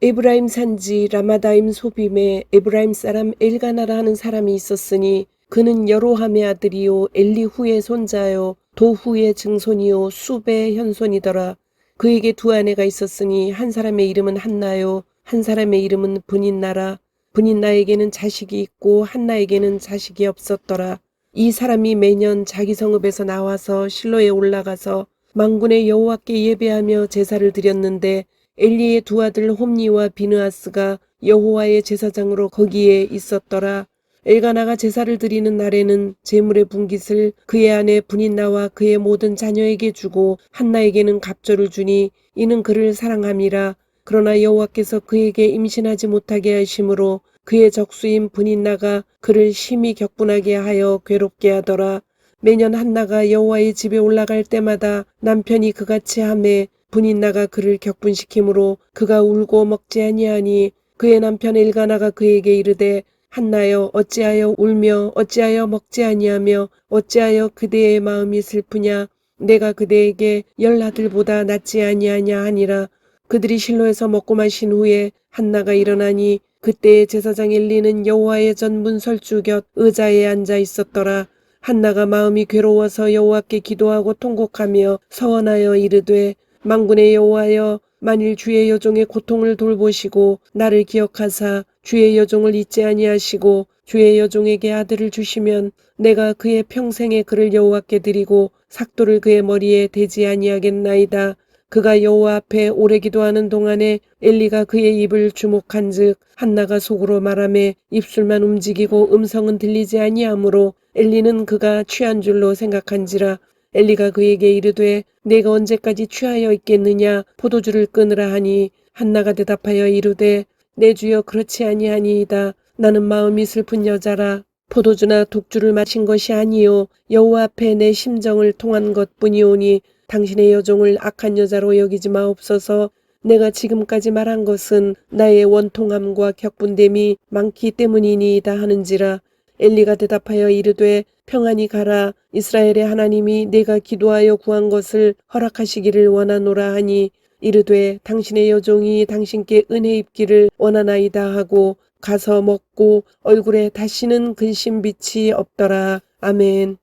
에브라임 산지 라마다임 소빔에 에브라임 사람 엘가나라 하는 사람이 있었으니 그는 여로함의 아들이요 엘리후의 손자요 도후의 증손이요 수베의 현손이더라. 그에게 두 아내가 있었으니 한 사람의 이름은 한나요 한 사람의 이름은 브닌나라. 브닌나에게는 자식이 있고 한나에게는 자식이 없었더라. 이 사람이 매년 자기 성읍에서 나와서 실로에 올라가서 만군의 여호와께 예배하며 제사를 드렸는데 엘리의 두 아들 홈니와 비느하스가 여호와의 제사장으로 거기에 있었더라. 엘가나가 제사를 드리는 날에는 제물의 분깃을 그의 아내 브닌나와 그의 모든 자녀에게 주고 한나에게는 갑절을 주니 이는 그를 사랑함이라. 그러나 여호와께서 그에게 임신하지 못하게 하심으로 그의 적수인 브닌나가 그를 심히 격분하게 하여 괴롭게 하더라. 매년 한나가 여호와의 집에 올라갈 때마다 남편이 그같이 하매 브닌나가 그를 격분시키므로 그가 울고 먹지 아니하니 그의 남편 엘가나가 그에게 이르되 한나여 어찌하여 울며 어찌하여 먹지 아니하며 어찌하여 그대의 마음이 슬프냐. 내가 그대에게 10아들보다 낫지 아니하냐 하니라. 그들이 실로에서 먹고 마신 후에 한나가 일어나니 그때의 제사장 엘리는 여호와의 전 문설주 곁 의자에 앉아 있었더라. 한나가 마음이 괴로워서 여호와께 기도하고 통곡하며 서원하여 이르되 만군의 여호와여 만일 주의 여종의 고통을 돌보시고 나를 기억하사 주의 여종을 잊지 아니하시고 주의 여종에게 아들을 주시면 내가 그의 평생에 그를 여호와께 드리고 삭도를 그의 머리에 대지 아니하겠나이다. 그가 여호와 앞에 오래 기도하는 동안에 엘리가 그의 입을 주목한즉 한나가 속으로 말하며 입술만 움직이고 음성은 들리지 아니하므로 엘리는 그가 취한 줄로 생각한지라. 엘리가 그에게 이르되 내가 언제까지 취하여 있겠느냐. 포도주를 끊으라 하니 한나가 대답하여 이르되 내 주여 그렇지 아니하니이다. 나는 마음이 슬픈 여자라. 포도주나 독주를 마신 것이 아니요 여호와 앞에 내 심정을 통한 것뿐이오니 당신의 여종을 악한 여자로 여기지 마옵소서. 내가 지금까지 말한 것은 나의 원통함과 격분됨이 많기 때문이니이다 하는지라. 엘리가 대답하여 이르되 평안히 가라. 이스라엘의 하나님이 내가 기도하여 구한 것을 허락하시기를 원하노라 하니 이르되 당신의 여종이 당신께 은혜 입기를 원하나이다 하고 가서 먹고 얼굴에 다시는 근심빛이 없더라. 아멘.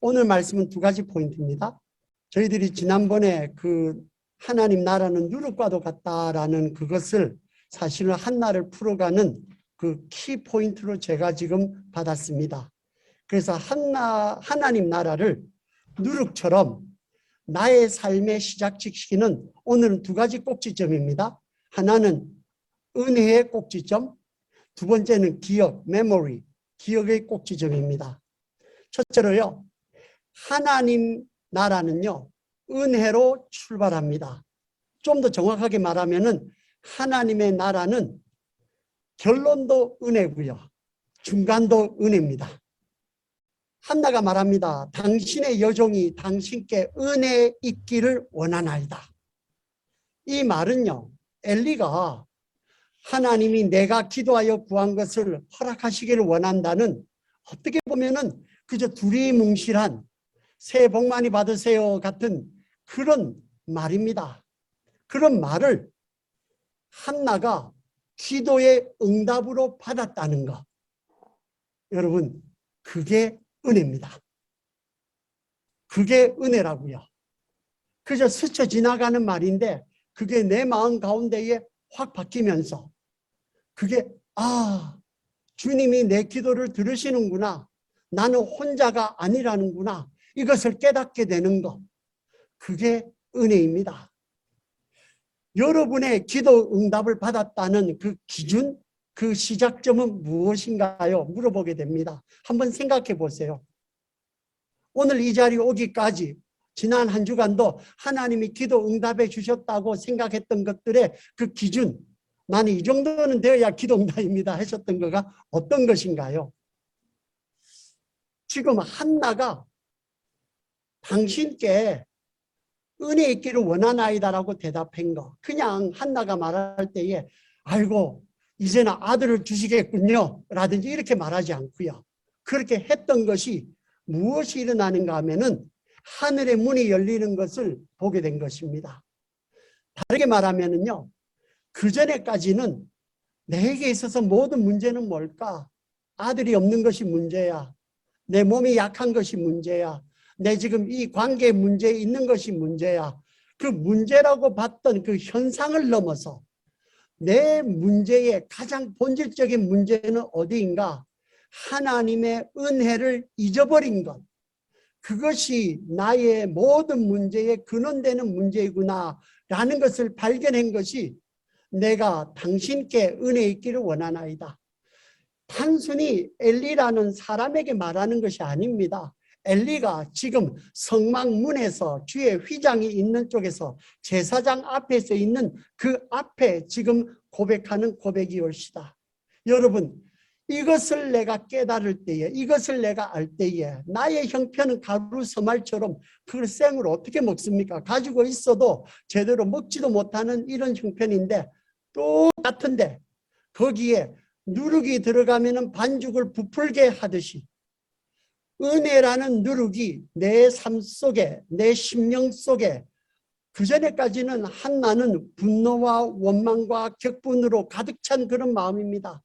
오늘 말씀은 두 가지 포인트입니다. 저희들이 지난번에 그 하나님 나라는 누룩과도 같다라는 그것을 사실은 한나를 풀어가는 그 키 포인트로 제가 지금 받았습니다. 그래서 하나님 나라를 누룩처럼 나의 삶에 시작시키는 오늘은 두 가지 꼭지점입니다. 하나는 은혜의 꼭지점, 두 번째는 기억, 메모리, 기억의 꼭지점입니다. 첫째로요, 하나님 나라는요, 은혜로 출발합니다. 좀 더 정확하게 말하면은 하나님의 나라는 결론도 은혜고요, 중간도 은혜입니다. 한나가 말합니다. 당신의 여종이 당신께 은혜 있기를 원하나이다. 이 말은요, 엘리가 하나님이 내가 기도하여 구한 것을 허락하시기를 원한다는, 어떻게 보면은 그저 두리뭉실한 새해 복 많이 받으세요 같은 그런 말입니다. 그런 말을 한나가 기도의 응답으로 받았다는 것, 여러분, 그게 은혜입니다. 그게 은혜라고요. 그저 스쳐 지나가는 말인데 그게 내 마음 가운데에 확 바뀌면서 그게 주님이 내 기도를 들으시는구나, 나는 혼자가 아니라는구나, 이것을 깨닫게 되는 것, 그게 은혜입니다. 여러분의 기도 응답을 받았다는 그 기준, 그 시작점은 무엇인가요? 물어보게 됩니다. 한번 생각해 보세요. 오늘 이 자리에 오기까지 지난 한 주간도 하나님이 기도 응답해 주셨다고 생각했던 것들의 그 기준, 나는 이 정도는 되어야 기도 응답입니다 하셨던 거가 어떤 것인가요? 지금 한나가 당신께 은혜 있기를 원하나이다라고 대답한 거, 그냥 한나가 말할 때에 아이고 이제는 아들을 주시겠군요 라든지 이렇게 말하지 않고요, 그렇게 했던 것이 무엇이 일어나는가 하면은 하늘의 문이 열리는 것을 보게 된 것입니다. 다르게 말하면은요, 그전에까지는 내게 있어서 모든 문제는 뭘까? 아들이 없는 것이 문제야. 내 몸이 약한 것이 문제야. 내 지금 이 관계 문제에 있는 것이 문제야. 그 문제라고 봤던 그 현상을 넘어서 내 문제의 가장 본질적인 문제는 어디인가? 하나님의 은혜를 잊어버린 것. 그것이 나의 모든 문제의 근원되는 문제이구나 라는 것을 발견한 것이 내가 당신께 은혜 있기를 원하나이다. 단순히 엘리라는 사람에게 말하는 것이 아닙니다. 엘리가 지금 성막문에서 주의 휘장이 있는 쪽에서 제사장 앞에서 있는 그 앞에 지금 고백하는 고백이올시다. 여러분, 이것을 내가 깨달을 때에, 이것을 내가 알 때에 나의 형편은 가루 서말처럼 그걸 생으로 어떻게 먹습니까? 가지고 있어도 제대로 먹지도 못하는 이런 형편인데 똑같은데 거기에 누룩이 들어가면 반죽을 부풀게 하듯이 은혜라는 누룩이 내 삶 속에, 내 심령 속에 그전에까지는 한나는 분노와 원망과 격분으로 가득 찬 그런 마음입니다.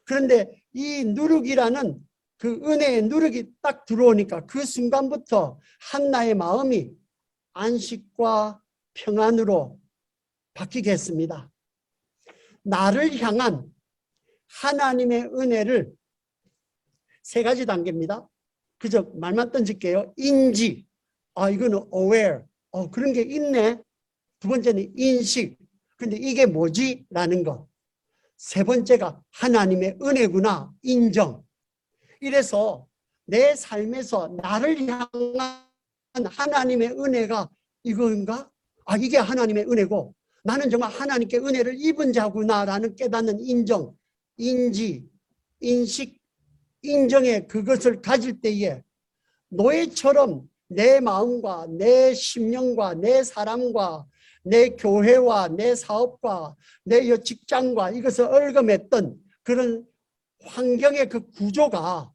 그런데 이 누룩이라는 그 은혜의 누룩이 딱 들어오니까 그 순간부터 한나의 마음이 안식과 평안으로 바뀌게 했습니다. 나를 향한 하나님의 은혜를 세 가지 단계입니다. 그저 말만 던질게요. 인지, 이거는 aware, 그런 게 있네. 두 번째는 인식, 근데 이게 뭐지? 라는 거. 세 번째가 하나님의 은혜구나, 인정. 이래서 내 삶에서 나를 향한 하나님의 은혜가 이건가? 이게 하나님의 은혜고 나는 정말 하나님께 은혜를 입은 자구나라는 깨닫는 인정, 인지, 인식, 인정의 그것을 가질 때에 노예처럼 내 마음과 내 심령과 내 사람과 내 교회와 내 사업과 내 직장과 이것을 얽어맸던 그런 환경의 그 구조가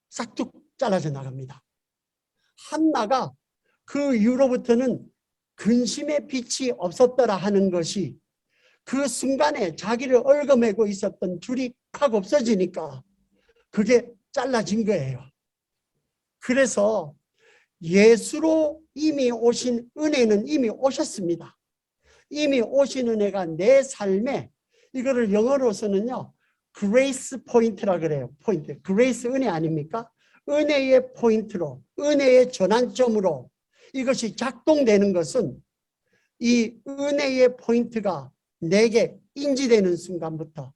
싹둑 잘라져 나갑니다. 한나가 그 이후로부터는 근심의 빛이 없었더라 하는 것이 그 순간에 자기를 얽어매고 있었던 줄이 확 없어지니까 그게 잘라진 거예요. 그래서 예수로 이미 오신 은혜는 이미 오셨습니다. 이미 오신 은혜가 내 삶에 이거를 영어로서는요. grace 포인트라 그래요. 포인트. grace 은혜 아닙니까? 은혜의 포인트로, 은혜의 전환점으로 이것이 작동되는 것은 이 은혜의 포인트가 내게 인지되는 순간부터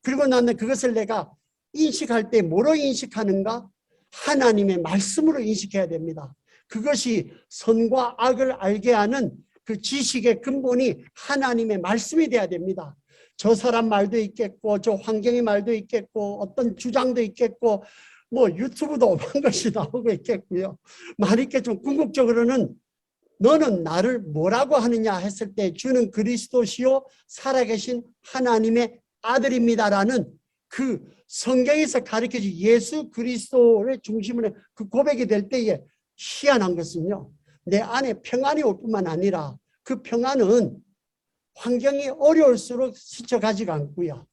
그리고 나는 그것을 내가 인식할 때 뭐로 인식하는가? 하나님의 말씀으로 인식해야 됩니다. 그것이 선과 악을 알게 하는 그 지식의 근본이 하나님의 말씀이 돼야 됩니다. 저 사람 말도 있겠고 저 환경의 말도 있겠고 어떤 주장도 있겠고 뭐 유튜브도 오만 것이 나오고 있겠고요. 말이게 좀 궁극적으로는 너는 나를 뭐라고 하느냐 했을 때 주는 그리스도시요 살아계신 하나님의 아들입니다라는 그 성경에서 가르쳐진 예수 그리스도의 중심으로 그 고백이 될 때에 희한한 것은요. 내 안에 평안이 올 뿐만 아니라 그 평안은 환경이 어려울수록 스쳐가지가 않고요.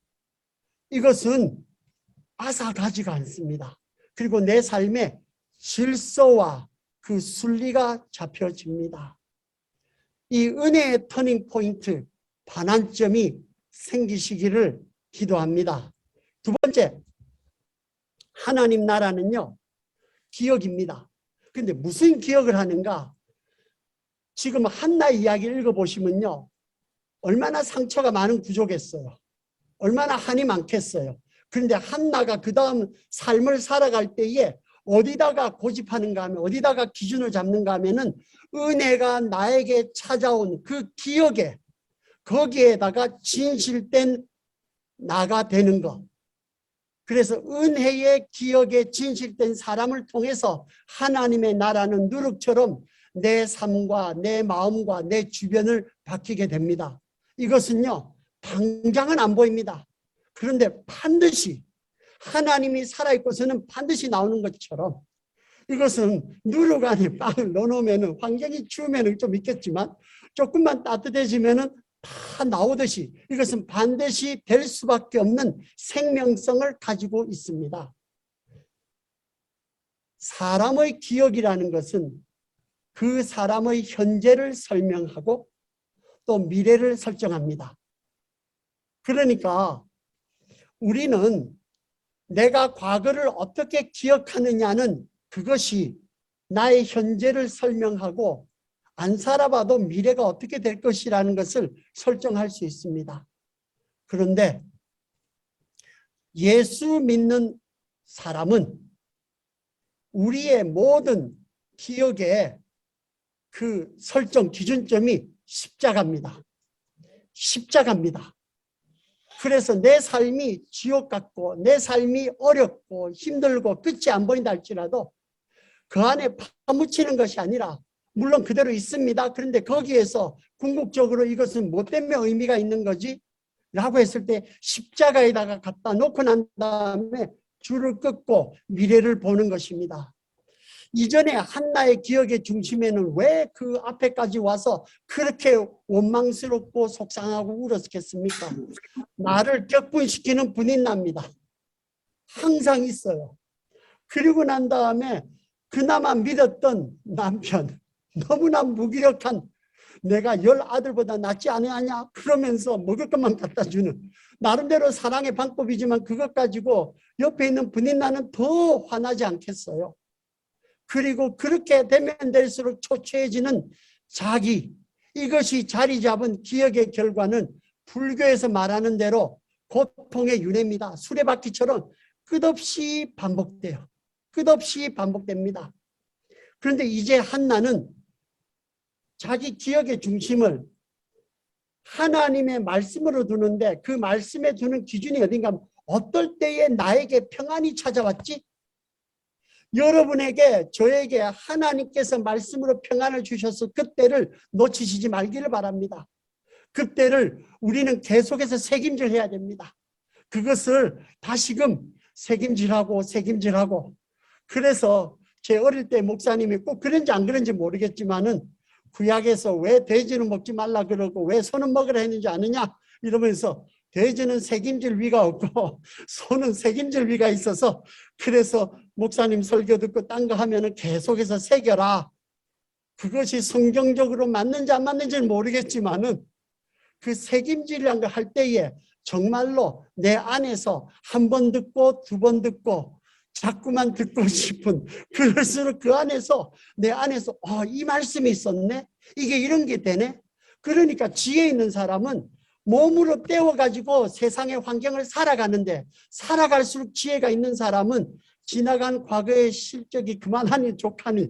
이것은 앗아가지가 않습니다. 그리고 내 삶에 질서와 그 순리가 잡혀집니다. 이 은혜의 터닝 포인트, 반환점이 생기시기를 기도합니다. 두 번째, 하나님 나라는요, 기억입니다. 근데 무슨 기억을 하는가? 지금 한나의 이야기를 읽어보시면요, 얼마나 상처가 많은 구조겠어요. 얼마나 한이 많겠어요. 그런데 한나가 그 다음 삶을 살아갈 때에 어디다가 고집하는가 하면, 어디다가 기준을 잡는가 하면은 은혜가 나에게 찾아온 그 기억에, 거기에다가 진실된 나가 되는 것. 그래서 은혜의 기억에 진실된 사람을 통해서 하나님의 나라는 누룩처럼 내 삶과 내 마음과 내 주변을 바뀌게 됩니다. 이것은요, 당장은 안 보입니다. 그런데 반드시 하나님이 살아있고서는 반드시 나오는 것처럼 이것은 누룩 안에 빵을 넣어놓으면 환경이 추우면 좀 있겠지만 조금만 따뜻해지면 다 나오듯이 이것은 반드시 될 수밖에 없는 생명성을 가지고 있습니다. 사람의 기억이라는 것은 그 사람의 현재를 설명하고 또 미래를 설정합니다. 그러니까 우리는 내가 과거를 어떻게 기억하느냐는 그것이 나의 현재를 설명하고 안 살아봐도 미래가 어떻게 될 것이라는 것을 설정할 수 있습니다. 그런데 예수 믿는 사람은 우리의 모든 기억의 그 설정 기준점이 십자가입니다. 십자가입니다. 그래서 내 삶이 지옥 같고 내 삶이 어렵고 힘들고 끝이 안 보인다 할지라도 그 안에 파묻히는 것이 아니라 물론 그대로 있습니다. 그런데 거기에서 궁극적으로 이것은 뭐 때문에 의미가 있는 거지? 라고 했을 때 십자가에다가 갖다 놓고 난 다음에 줄을 끊고 미래를 보는 것입니다. 이전에 한나의 기억의 중심에는 왜 그 앞에까지 와서 그렇게 원망스럽고 속상하고 울었겠습니까? 나를 격분시키는 분이 납니다. 항상 있어요. 그리고 난 다음에 그나마 믿었던 남편, 너무나 무기력한 내가 10 아들보다 낫지 않느냐 그러면서 먹을 것만 갖다 주는 나름대로 사랑의 방법이지만 그것 가지고 옆에 있는 분인 나는 더 화나지 않겠어요. 그리고 그렇게 되면 될수록 초췌해지는 자기, 이것이 자리 잡은 기억의 결과는 불교에서 말하는 대로 고통의 윤회입니다. 수레바퀴처럼 끝없이 반복돼요. 끝없이 반복됩니다. 그런데 이제 한나는 자기 기억의 중심을 하나님의 말씀으로 두는데 그 말씀에 두는 기준이 어딘가 하면 어떨 때에 나에게 평안이 찾아왔지? 여러분에게 저에게 하나님께서 말씀으로 평안을 주셔서 그때를 놓치시지 말기를 바랍니다. 그때를 우리는 계속해서 책임질해야 됩니다. 그것을 다시금 책임질하고 그래서 제 어릴 때 목사님이 꼭 그런지 안 그런지 모르겠지만은 구약에서 왜 돼지는 먹지 말라 그러고 왜 소는 먹으라 했는지 아느냐 이러면서 돼지는 책임질 위가 없고 소는 책임질 위가 있어서 그래서 목사님 설교 듣고 딴 거 하면은 계속해서 새겨라. 그것이 성경적으로 맞는지 안 맞는지는 모르겠지만은 그 책임질이라는 걸 할 때에 정말로 내 안에서 한 번 듣고 두 번 듣고 자꾸만 듣고 싶은 그럴수록 그 안에서 내 안에서 이 말씀이 있었네 이게 이런 게 되네. 그러니까 지혜 있는 사람은 몸으로 떼어가지고 세상의 환경을 살아가는데 살아갈수록 지혜가 있는 사람은 지나간 과거의 실적이 그만하니 좋다니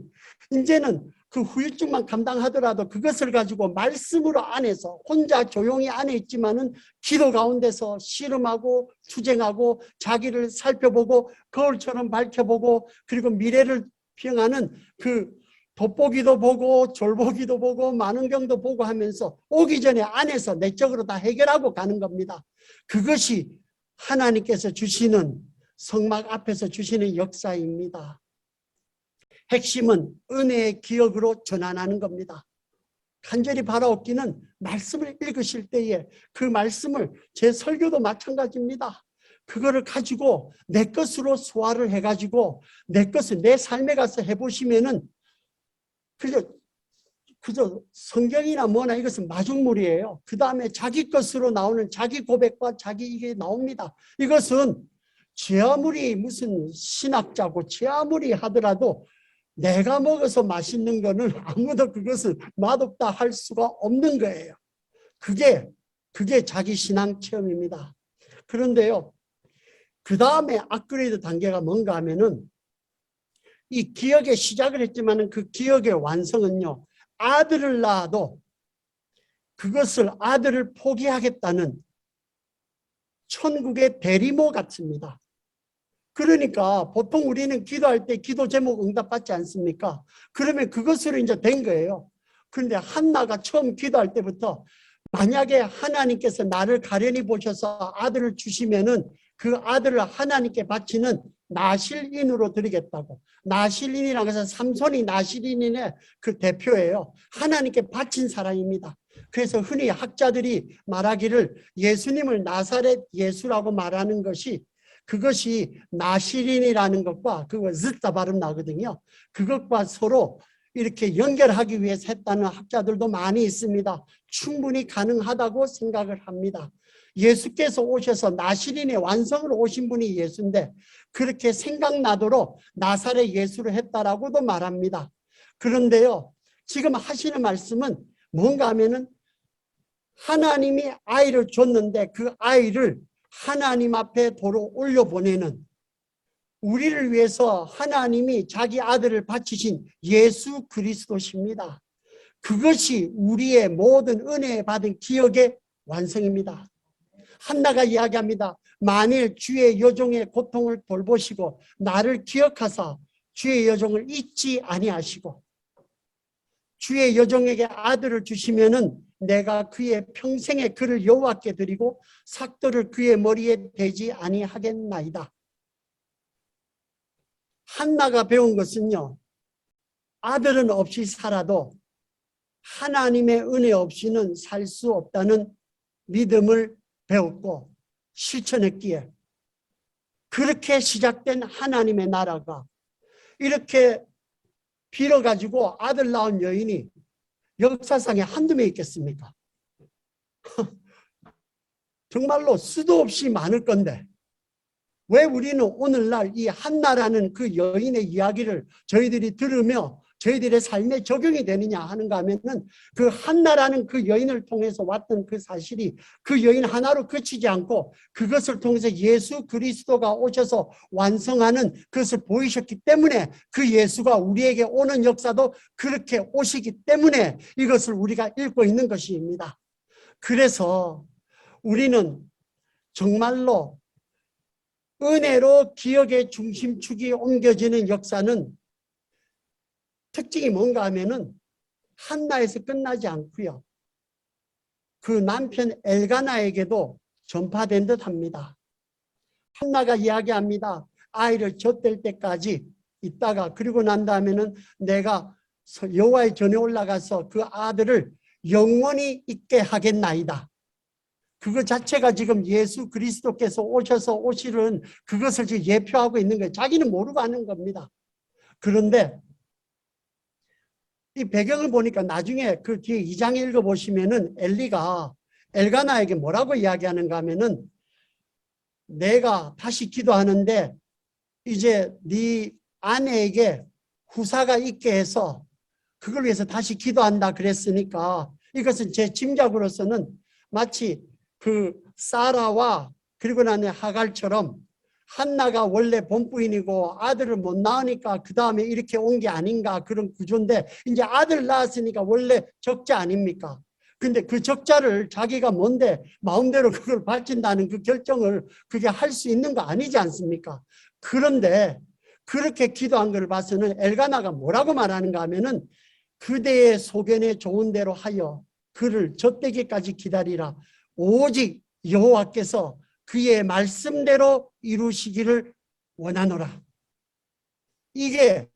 이제는 그 후유증만 감당하더라도 그것을 가지고 말씀으로 안에서 혼자 조용히 안에 있지만은 기도 가운데서 씨름하고 투쟁하고 자기를 살펴보고 거울처럼 밝혀보고 그리고 미래를 비행하는 그 돋보기도 보고 졸보기도 보고 만원경도 보고 하면서 오기 전에 안에서 내적으로 다 해결하고 가는 겁니다. 그것이 하나님께서 주시는 성막 앞에서 주시는 역사입니다. 핵심은 은혜의 기억으로 전환하는 겁니다. 간절히 바라옵기는 말씀을 읽으실 때에 그 말씀을 제 설교도 마찬가지입니다. 그거를 가지고 내 것으로 소화를 해가지고 내 것을 내 삶에 가서 해보시면은 그저 성경이나 뭐나 이것은 마중물이에요. 그 다음에 자기 것으로 나오는 자기 고백과 자기 이게 나옵니다. 이것은 제 아무리 무슨 신학자고 제 아무리 하더라도 내가 먹어서 맛있는 거는 아무도 그것을 맛없다 할 수가 없는 거예요. 그게 자기 신앙 체험입니다. 그런데요, 그 다음에 업그레이드 단계가 뭔가 하면은 이 기억의 시작을 했지만은 그 기억의 완성은요, 아들을 낳아도 그것을 아들을 포기하겠다는 천국의 대리모 같습니다. 그러니까 보통 우리는 기도할 때 기도 제목 응답받지 않습니까? 그러면 그것으로 이제 된 거예요. 그런데 한나가 처음 기도할 때부터 만약에 하나님께서 나를 가련히 보셔서 아들을 주시면은 그 아들을 하나님께 바치는 나실인으로 드리겠다고. 나실인이라고 해서 삼손이 나실인의 그 대표예요. 하나님께 바친 사람입니다. 그래서 흔히 학자들이 말하기를 예수님을 나사렛 예수라고 말하는 것이 그것이 나시린이라는 것과 그거 즈자 발음 나거든요. 그것과 서로 이렇게 연결하기 위해서 했다는 학자들도 많이 있습니다. 충분히 가능하다고 생각을 합니다. 예수께서 오셔서 나시린의 완성으로 오신 분이 예수인데 그렇게 생각나도록 나사렛 예수를 했다라고도 말합니다. 그런데요, 지금 하시는 말씀은 뭔가 하면은 하나님이 아이를 줬는데 그 아이를 하나님 앞에 도로 올려보내는, 우리를 위해서 하나님이 자기 아들을 바치신 예수 그리스도십니다. 그것이 우리의 모든 은혜 받은 기억의 완성입니다. 한나가 이야기합니다. 만일 주의 여종의 고통을 돌보시고 나를 기억하사 주의 여종을 잊지 아니하시고 주의 여종에게 아들을 주시면은 내가 그의 평생에 그를 여호와께 드리고 삭도를 그의 머리에 대지 아니하겠나이다. 한나가 배운 것은요, 아들은 없이 살아도 하나님의 은혜 없이는 살 수 없다는 믿음을 배웠고 실천했기에 그렇게 시작된 하나님의 나라가 이렇게 빌어가지고 아들 낳은 여인이 역사상에 한두 명 있겠습니까? 정말로 수도 없이 많을 건데 왜 우리는 오늘날 이 한나라는 그 여인의 이야기를 저희들이 들으며 저희들의 삶에 적용이 되느냐 하는가 하면은 그 한나라는 그 여인을 통해서 왔던 그 사실이 그 여인 하나로 그치지 않고 그것을 통해서 예수 그리스도가 오셔서 완성하는 그것을 보이셨기 때문에 그 예수가 우리에게 오는 역사도 그렇게 오시기 때문에 이것을 우리가 읽고 있는 것입니다. 그래서 우리는 정말로 은혜로 기억의 중심축이 옮겨지는 역사는 특징이 뭔가 하면은 한나에서 끝나지 않고요. 그 남편 엘가나에게도 전파된 듯 합니다. 한나가 이야기합니다. 아이를 젖댈 때까지 있다가 그리고 난 다음에는 내가 여호와의 전에 올라가서 그 아들을 영원히 있게 하겠나이다. 그거 자체가 지금 예수 그리스도께서 오셔서 오시는 그것을 지금 예표하고 있는 거예요. 자기는 모르고 하는 겁니다. 그런데 이 배경을 보니까 나중에 그 뒤에 2장에 읽어보시면은 엘리가 엘가나에게 뭐라고 이야기하는가 하면은 내가 다시 기도하는데 이제 네 아내에게 후사가 있게 해서 그걸 위해서 다시 기도한다 그랬으니까 이것은 제 짐작으로서는 마치 그 사라와 그리고 나니 하갈처럼 한나가 원래 본부인이고 아들을 못 낳으니까 그 다음에 이렇게 온 게 아닌가 그런 구조인데 이제 아들 낳았으니까 원래 적자 아닙니까? 근데 그 적자를 자기가 뭔데 마음대로 그걸 바친다는 그 결정을 그게 할 수 있는 거 아니지 않습니까? 그런데 그렇게 기도한 걸 봐서는 엘가나가 뭐라고 말하는가 하면은 그대의 소견에 좋은 대로 하여 그를 젖대기까지 기다리라. 오직 여호와께서 그의 말씀대로 이루시기를 원하노라. 이게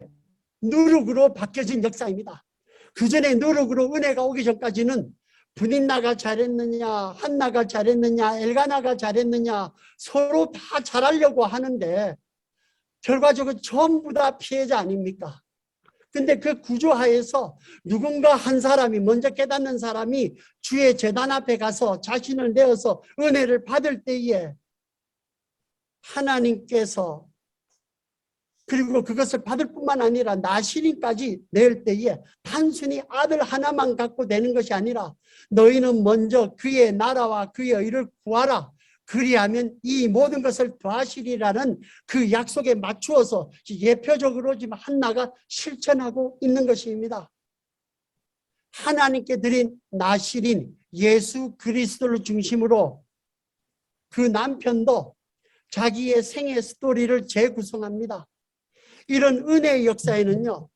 누룩으로 바뀌어진 역사입니다. 그 전에 누룩으로 은혜가 오기 전까지는 분인나가 잘했느냐, 한나가 잘했느냐, 엘가나가 잘했느냐 서로 다 잘하려고 하는데 결과적으로 전부 다 피해자 아닙니까? 근데 그 구조하에서 누군가 한 사람이 먼저 깨닫는 사람이 주의 제단 앞에 가서 자신을 내어서 은혜를 받을 때에 하나님께서 그리고 그것을 받을 뿐만 아니라 나시린까지 낼 때에 단순히 아들 하나만 갖고 되는 것이 아니라 너희는 먼저 그의 나라와 그의 의를 구하라. 그리하면 이 모든 것을 더하시리라는 그 약속에 맞추어서 예표적으로 지금 한나가 실천하고 있는 것입니다. 하나님께 드린 나시린 예수 그리스도를 중심으로 그 남편도 자기의 생애 스토리를 재구성합니다. 이런 은혜의 역사에는요,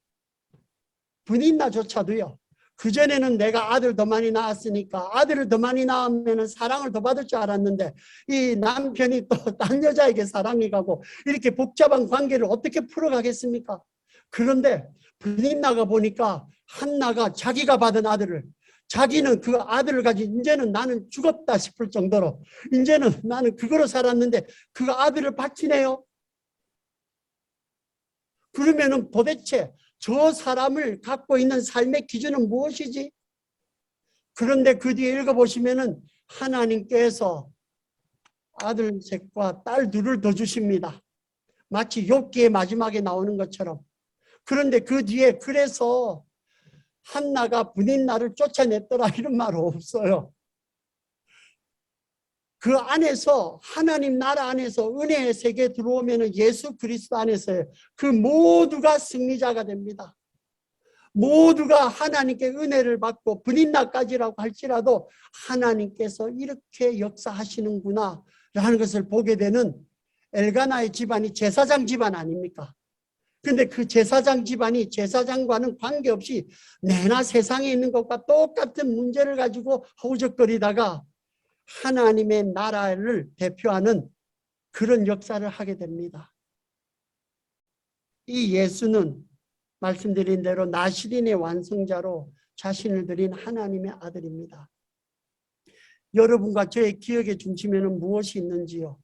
분인나조차도요, 그전에는 내가 아들 더 많이 낳았으니까 아들을 더 많이 낳으면 사랑을 더 받을 줄 알았는데 이 남편이 또 딴 여자에게 사랑이 가고 이렇게 복잡한 관계를 어떻게 풀어가겠습니까? 그런데 분인나가 보니까 한나가 자기가 받은 아들을 자기는 그 아들을 가지고 이제는 나는 죽었다 싶을 정도로 이제는 나는 그거로 살았는데 그 아들을 바치네요. 그러면은 도대체 저 사람을 갖고 있는 삶의 기준은 무엇이지? 그런데 그 뒤에 읽어보시면은 하나님께서 아들 셋과 딸 둘을 더 주십니다. 마치 욥기의 마지막에 나오는 것처럼. 그런데 그 뒤에 그래서 한나가 분인나를 쫓아냈더라 이런 말 없어요. 그 안에서 하나님 나라 안에서 은혜의 세계에 들어오면 예수 그리스도 안에서 그 모두가 승리자가 됩니다. 모두가 하나님께 은혜를 받고 분인나까지라고 할지라도 하나님께서 이렇게 역사하시는구나 라는 것을 보게 되는 엘가나의 집안이 제사장 집안 아닙니까? 근데 그 제사장 집안이 제사장과는 관계없이 내나 세상에 있는 것과 똑같은 문제를 가지고 허우적거리다가 하나님의 나라를 대표하는 그런 역사를 하게 됩니다. 이 예수는 말씀드린 대로 나시린의 완성자로 자신을 드린 하나님의 아들입니다. 여러분과 저의 기억의 중심에는 무엇이 있는지요?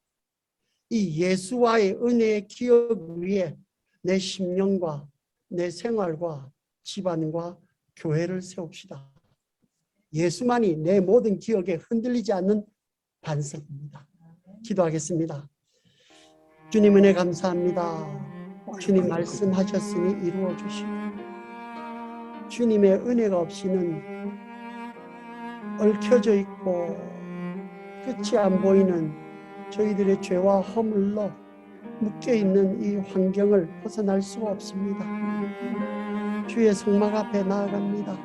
이 예수와의 은혜의 기억 위에 내 심령과 내 생활과 집안과 교회를 세웁시다. 예수만이 내 모든 기억에 흔들리지 않는 반석입니다. 기도하겠습니다. 주님 은혜 감사합니다. 주님 말씀하셨으니 이루어 주시고 주님의 은혜가 없이는 얽혀져 있고 끝이 안 보이는 저희들의 죄와 허물로 묶여있는 이 환경을 벗어날 수가 없습니다. 주의 성막 앞에 나아갑니다.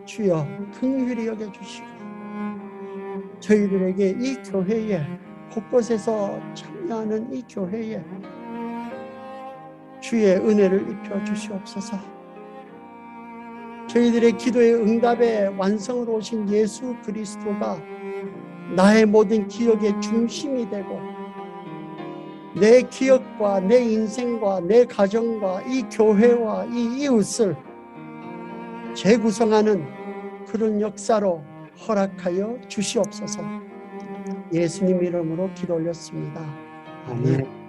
주여 긍휼히 여겨주시고 저희들에게 이 교회에 곳곳에서 참여하는 이 교회에 주의 은혜를 입혀 주시옵소서. 저희들의 기도의 응답의 완성으로 오신 예수 그리스도가 나의 모든 기억의 중심이 되고 내 기억과 내 인생과 내 가정과 이 교회와 이 이웃을 재구성하는 그런 역사로 허락하여 주시옵소서. 예수님 이름으로 기도 올렸습니다. 아멘.